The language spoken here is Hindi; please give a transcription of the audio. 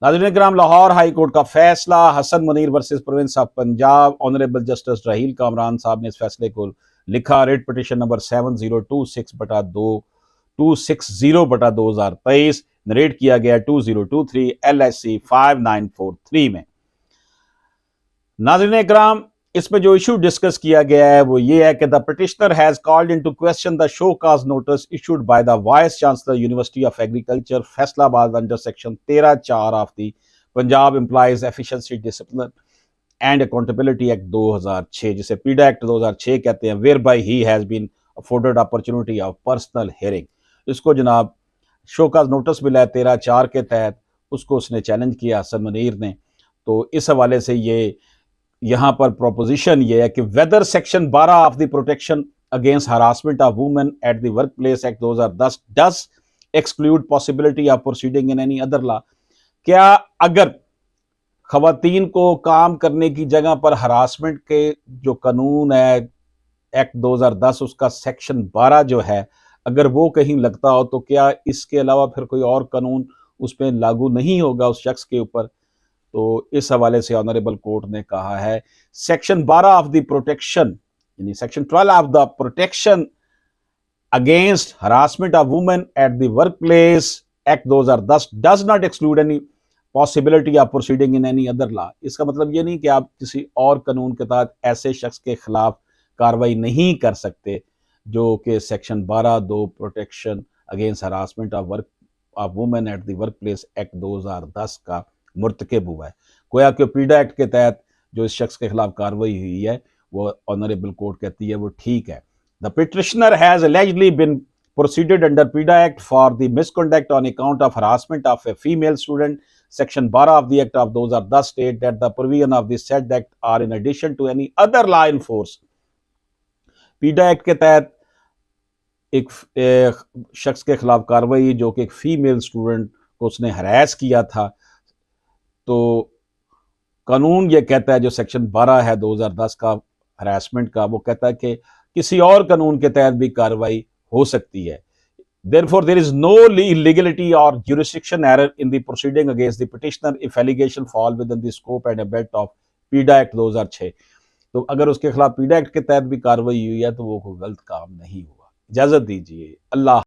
नाज़रीन किराम, लाहौर हाई कोर्ट का फैसला, Hasan Munir versus province of Punjab. Honourable justice Raheel Kamran साहब ने इस फैसले को लिखा। रेट पिटिशन नंबर 7026/260/2023 नरेट किया गया 2023 LSC 5943 में। नाज़रीन इकराम, इसमें जो इशू डिस्कस किया गया है वो ये है कि the petitioner has called into question the show cause notice issued by the vice chancellor university of agriculture Faisalabad under section 13(4) of the Punjab employees efficiency discipline and accountability act 2006, जिसे पीडा एक्ट 2006 कहते हैं, whereby he has been afforded opportunity of personal hearing. इसको जनाब शो काज नोटिस मिला है 13(4) के तहत, उसको उसने चैलेंज किया हसन मुनीर ने। तो इस हवाले से ये यहां पर प्रोपोजिशन ये है कि whether section 12 of the protection against harassment of women at the workplace act 2010 does exclude possibility of proceeding in any other law. क्या अगर खवातीन को काम करने की जगह पर हरासमेंट के जो कानून है एक्ट 2010 उसका सेक्शन 12 जो है, अगर वो कहीं लगता हो तो क्या इसके अलावा फिर कोई और कानून उस पर लागू नहीं होगा उस शख्स के ऊपर? तो इस हवाले से ऑनरेबल कोर्ट ने कहा है सेक्शन 12 ऑफ द प्रोटेक्शन यानी section 12 of the protection against harassment of women at the workplace act 2010 does not exclude any possibility of proceeding in any other law. इसका मतलब ये नहीं कि आप किसी और कानून के तहत ऐसे शख्स के खिलाफ कार्रवाई नहीं कर सकते जो कि section 12(2) protection against harassment of work of women at the workplace act 2010 का मुर्तकब हुआ है। गोया कि पीडा एक्ट के तहत जो इस शख्स के खिलाफ कार्रवाई हुई है वो ऑनरेबल कोर्ट कहती है वो ठीक है। The petitioner has allegedly been proceeded under PIDA Act for the misconduct on account of harassment of a female student. Section 12 of the Act of 2010 state that the provision of the said act are in addition to any other law in force. PIDA Act के तहत एक शख्स के खिलाफ कार्रवाई जो कि एक फीमेल स्टूडेंट को उसने हरास किया था, तो कानून ये कहता है जो सेक्शन 12 है 2010 का हरासमेंट का, वो कहता है कि किसी और कानून के तहत भी कार्रवाई हो सकती है। Therefore, there is no legality or jurisdiction error in the proceeding against the petitioner if allegation fall within the scope and ambit of PIDA Act 2006। तो अगर उसके खिलाफ पीडा एक्ट के तहत भी कार्रवाई हुई है तो वो कोई गलत काम नहीं हुआ। इजाजत दीजिए। अल्लाह।